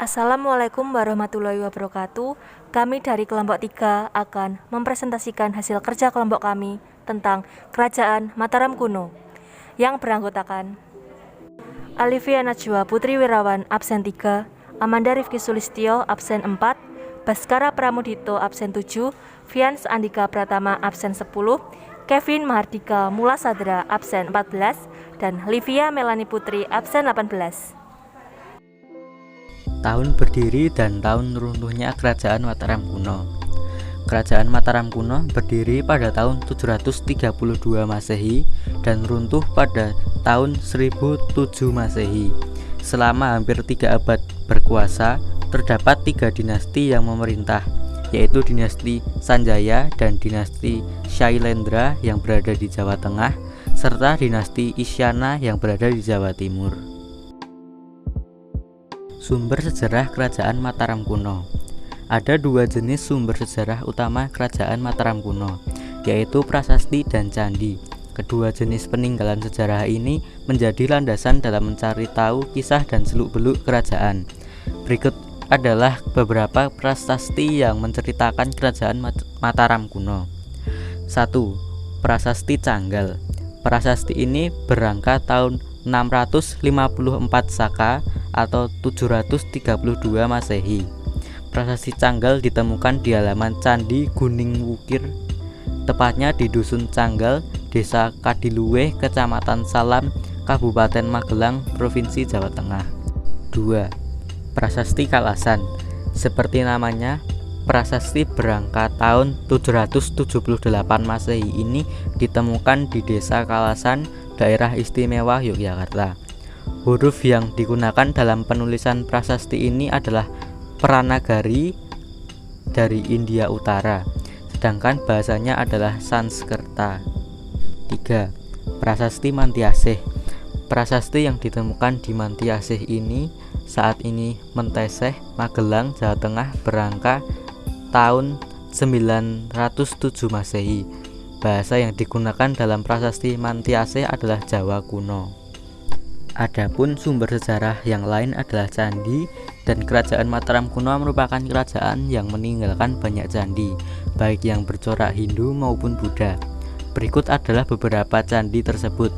Assalamualaikum warahmatullahi wabarakatuh. Kami dari kelompok 3 akan mempresentasikan hasil kerja kelompok kami tentang Kerajaan Mataram Kuno yang beranggotakan Alivia Najwa Putri Wirawan absen 3, Amanda Rifki Sulistyo absen 4, Baskara Pramudito absen 7, Fians Andika Pratama absen 10, Kevin Mahardika Mulasadra absen 14, dan Livia Melani Putri absen 18. Tahun berdiri dan tahun runtuhnya Kerajaan Mataram Kuno. Kerajaan Mataram Kuno berdiri pada tahun 732 Masehi dan runtuh pada tahun 1007 Masehi. Selama hampir 3 abad berkuasa, terdapat 3 dinasti yang memerintah, yaitu dinasti Sanjaya dan dinasti Shailendra yang berada di Jawa Tengah, serta dinasti Isyana yang berada di Jawa Timur. Sumber sejarah Kerajaan Mataram Kuno. Ada 2 jenis sumber sejarah utama Kerajaan Mataram Kuno, yaitu prasasti dan candi. Kedua jenis peninggalan sejarah ini menjadi landasan dalam mencari tahu kisah dan seluk-beluk kerajaan. Berikut adalah beberapa prasasti yang menceritakan Kerajaan Mataram Kuno. 1. Prasasti Canggal. Prasasti ini berangka tahun 654 Saka atau 732 Masehi. Prasasti Canggal ditemukan di halaman Candi Guning Wukir, tepatnya di Dusun Canggal, Desa Kadiluweh, Kecamatan Salam, Kabupaten Magelang, Provinsi Jawa Tengah. 2. Prasasti Kalasan. Seperti namanya, prasasti berangka tahun 778 Masehi ini ditemukan di Desa Kalasan, Daerah Istimewa Yogyakarta. Huruf yang digunakan dalam penulisan prasasti ini adalah Pranagari dari India Utara, sedangkan bahasanya adalah Sanskerta. 3. Prasasti Mantiasih. Prasasti yang ditemukan di Mantiasih ini saat ini Menteseh, Magelang, Jawa Tengah berangka tahun 907 Masehi. Bahasa yang digunakan dalam prasasti Mantiasih adalah Jawa kuno. Adapun sumber sejarah yang lain adalah candi, dan Kerajaan Mataram Kuno merupakan kerajaan yang meninggalkan banyak candi, baik yang bercorak Hindu maupun Buddha. Berikut adalah beberapa candi tersebut.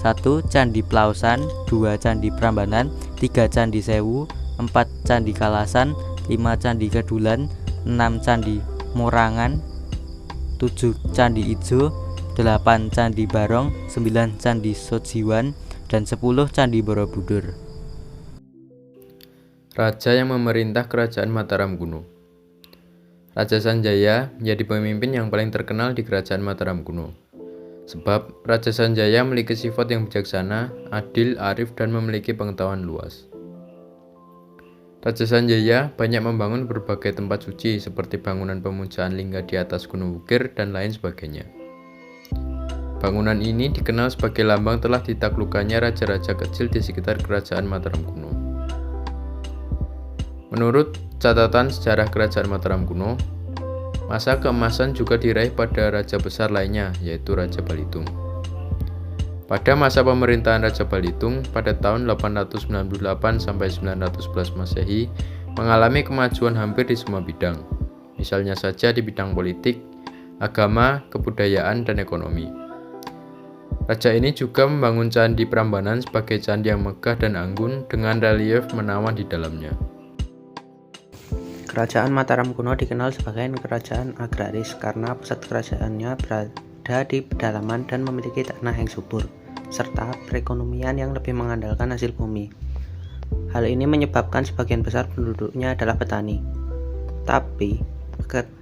1. Candi Plausan, 2. Candi Prambanan, 3. Candi Sewu, 4. Candi Kalasan, 5. Candi Kedulan, 6. Candi Morangan, 7. Candi Ijo, 8. Candi Barong, 9. Candi Sojiwan, dan 10. Candi Borobudur. Raja yang memerintah Kerajaan Mataram Kuno. Raja Sanjaya menjadi pemimpin yang paling terkenal di Kerajaan Mataram Kuno. Sebab Raja Sanjaya memiliki sifat yang bijaksana, adil, arif, dan memiliki pengetahuan luas. Raja Sanjaya banyak membangun berbagai tempat suci seperti bangunan pemujaan lingga di atas Gunung Wukir dan lain sebagainya. Bangunan ini dikenal sebagai lambang telah ditaklukkannya raja-raja kecil di sekitar Kerajaan Mataram Kuno. Menurut catatan sejarah Kerajaan Mataram Kuno, masa keemasan juga diraih pada raja besar lainnya, yaitu Raja Balitung. Pada masa pemerintahan Raja Balitung pada tahun 898 sampai 911 Masehi mengalami kemajuan hampir di semua bidang, misalnya saja di bidang politik, agama, kebudayaan, dan ekonomi. Raja ini juga membangun Candi Prambanan sebagai candi yang megah dan anggun dengan relief menawan di dalamnya. Kerajaan Mataram Kuno dikenal sebagai kerajaan agraris karena pusat kerajaannya berada di pedalaman dan memiliki tanah yang subur, serta perekonomian yang lebih mengandalkan hasil bumi. Hal ini menyebabkan sebagian besar penduduknya adalah petani. Tapi,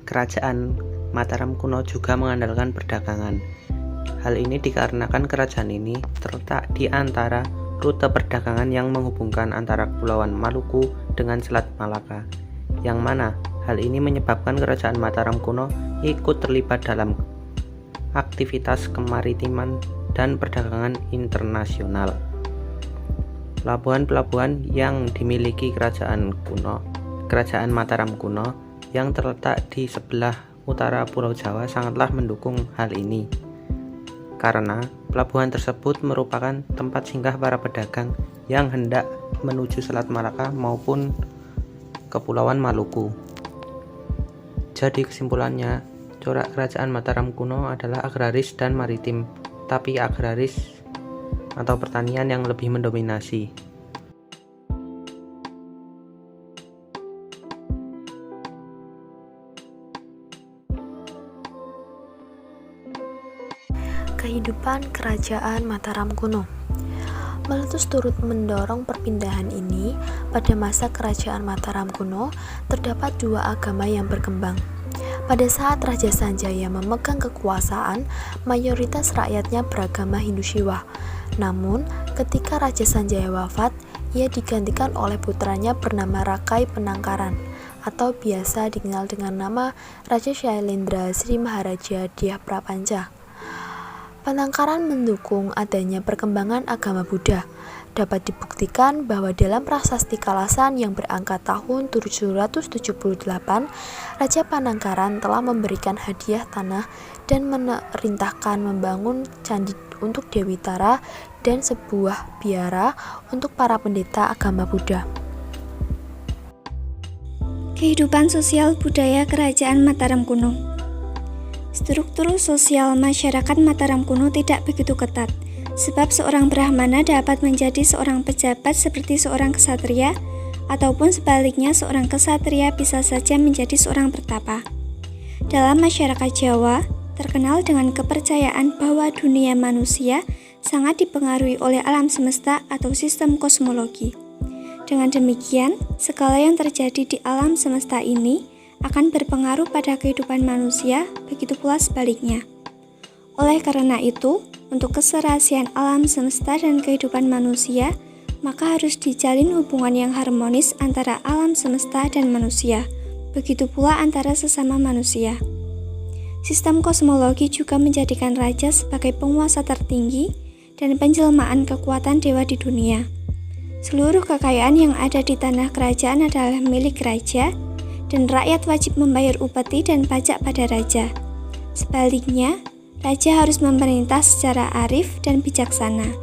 kerajaan Mataram Kuno juga mengandalkan perdagangan. Hal ini dikarenakan kerajaan ini terletak di antara rute perdagangan yang menghubungkan antara Kepulauan Maluku dengan Selat Malaka, yang mana hal ini menyebabkan Kerajaan Mataram Kuno ikut terlibat dalam aktivitas kemaritiman dan perdagangan internasional. Pelabuhan-pelabuhan yang dimiliki Kerajaan Mataram Kuno yang terletak di sebelah utara Pulau Jawa sangatlah mendukung hal ini, karena pelabuhan tersebut merupakan tempat singgah para pedagang yang hendak menuju Selat Malaka maupun Kepulauan Maluku. Jadi kesimpulannya, corak kerajaan Mataram kuno adalah agraris dan maritim, tapi agraris atau pertanian yang lebih mendominasi. Kehidupan Kerajaan Mataram kuno. Meletus turut mendorong perpindahan ini. Pada masa Kerajaan Mataram kuno, terdapat dua agama yang berkembang. Pada saat Raja Sanjaya memegang kekuasaan, mayoritas rakyatnya beragama Hindu Shiva. Namun, ketika Raja Sanjaya wafat, ia digantikan oleh putranya bernama Rakai Penangkaran, atau biasa dikenal dengan nama Raja Shailendra Sri Maharaja Dyah Prapanca. Penangkaran mendukung adanya perkembangan agama Buddha. Dapat dibuktikan bahwa dalam prasasti Kalasan yang berangka tahun 778, Raja Panangkaran telah memberikan hadiah tanah dan memerintahkan membangun candi untuk Dewi Tara dan sebuah biara untuk para pendeta agama Buddha. Kehidupan sosial budaya Kerajaan Mataram kuno. Struktur sosial masyarakat Mataram kuno tidak begitu ketat, sebab seorang Brahmana dapat menjadi seorang pejabat seperti seorang ksatria, ataupun sebaliknya seorang ksatria bisa saja menjadi seorang pertapa. Dalam masyarakat Jawa, terkenal dengan kepercayaan bahwa dunia manusia sangat dipengaruhi oleh alam semesta atau sistem kosmologi. Dengan demikian, segala yang terjadi di alam semesta ini akan berpengaruh pada kehidupan manusia, begitu pula sebaliknya. Oleh karena itu, untuk keserasian alam semesta dan kehidupan manusia, maka harus dijalin hubungan yang harmonis antara alam semesta dan manusia, begitu pula antara sesama manusia. Sistem kosmologi juga menjadikan raja sebagai penguasa tertinggi dan penjelmaan kekuatan dewa di dunia. Seluruh kekayaan yang ada di tanah kerajaan adalah milik raja, dan rakyat wajib membayar upeti dan pajak pada raja. Sebaliknya, raja harus memerintah secara arif dan bijaksana.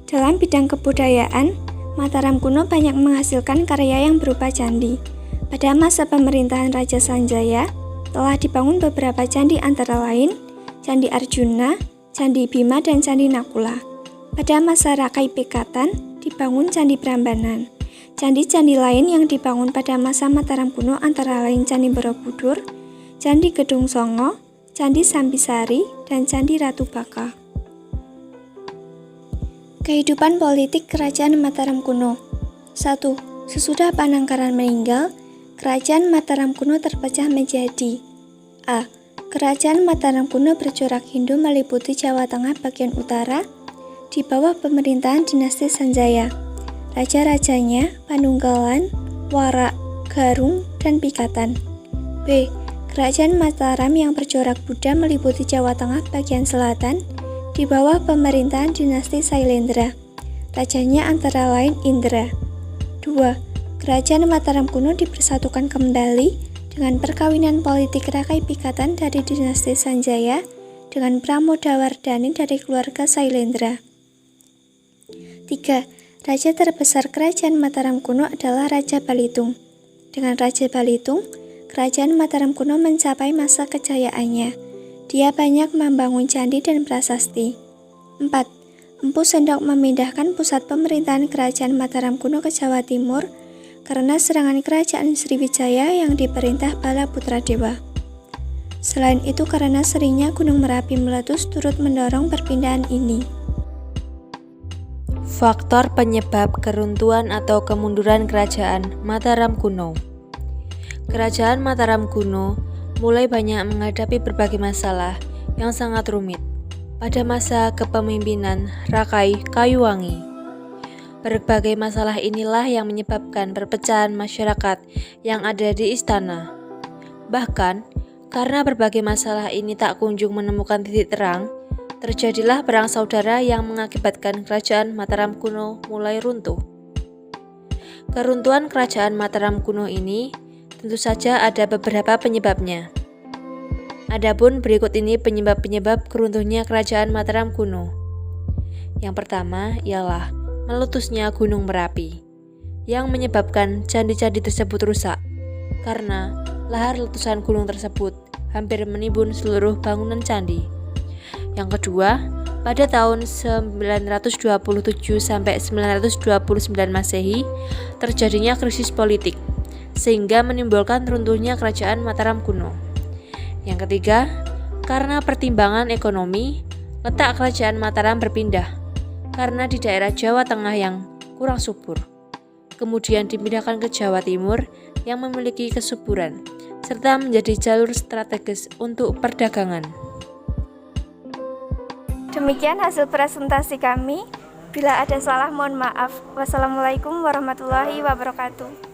Dalam bidang kebudayaan, Mataram kuno banyak menghasilkan karya yang berupa candi. Pada masa pemerintahan Raja Sanjaya, telah dibangun beberapa candi antara lain Candi Arjuna, Candi Bima, dan Candi Nakula. Pada masa Rakai Pikatan, dibangun Candi Prambanan. Candi-candi lain yang dibangun pada masa Mataram kuno antara lain Candi Borobudur, Candi Gedung Songo, Candi Sambisari, dan Candi Ratu Baka. Kehidupan politik Kerajaan Mataram kuno. 1. Sesudah Panangkaran meninggal, Kerajaan Mataram kuno terpecah menjadi A. Kerajaan Mataram kuno bercorak Hindu meliputi Jawa Tengah bagian utara di bawah pemerintahan dinasti Sanjaya. Raja-rajanya Panunggalan, Warak, Garung, dan Pikatan. B. Kerajaan Mataram yang bercorak Buddha meliputi Jawa Tengah bagian selatan di bawah pemerintahan dinasti Sailendra. Rajanya antara lain Indra. 2. Kerajaan Mataram kuno dipersatukan kembali dengan perkawinan politik Rakai Pikatan dari dinasti Sanjaya dengan Pramodawardhani dari keluarga Sailendra. 3. Raja terbesar Kerajaan Mataram kuno adalah Raja Balitung. Dengan Raja Balitung, Kerajaan Mataram kuno mencapai masa kejayaannya. Dia banyak membangun candi dan prasasti. 4. Empu Sendok memindahkan pusat pemerintahan Kerajaan Mataram kuno ke Jawa Timur karena serangan Kerajaan Sriwijaya yang diperintah Bala Putra Dewa. Selain itu, karena seringnya Gunung Merapi meletus turut mendorong perpindahan ini. Faktor penyebab keruntuhan atau kemunduran Kerajaan Mataram kuno. Kerajaan Mataram kuno mulai banyak menghadapi berbagai masalah yang sangat rumit pada masa kepemimpinan Rakai Kayuwangi. Berbagai masalah inilah yang menyebabkan perpecahan masyarakat yang ada di istana. Bahkan, karena berbagai masalah ini tak kunjung menemukan titik terang, terjadilah perang saudara yang mengakibatkan Kerajaan Mataram kuno mulai runtuh. Keruntuhan Kerajaan Mataram kuno ini tentu saja ada beberapa penyebabnya. Adapun berikut ini penyebab-penyebab keruntuhnya Kerajaan Mataram kuno. Yang pertama ialah meletusnya Gunung Merapi. yang menyebabkan candi-candi tersebut rusak karena lahar letusan gunung tersebut hampir menimbun seluruh bangunan candi. Yang kedua, pada tahun 927 sampai 929 Masehi terjadinya krisis politik sehingga menimbulkan runtuhnya kerajaan Mataram kuno. Yang ketiga, karena pertimbangan ekonomi, letak kerajaan Mataram berpindah karena di daerah Jawa Tengah yang kurang subur. Kemudian dipindahkan ke Jawa Timur yang memiliki kesuburan, serta menjadi jalur strategis untuk perdagangan. Demikian hasil presentasi kami. Bila ada salah mohon maaf. Wassalamualaikum warahmatullahi wabarakatuh.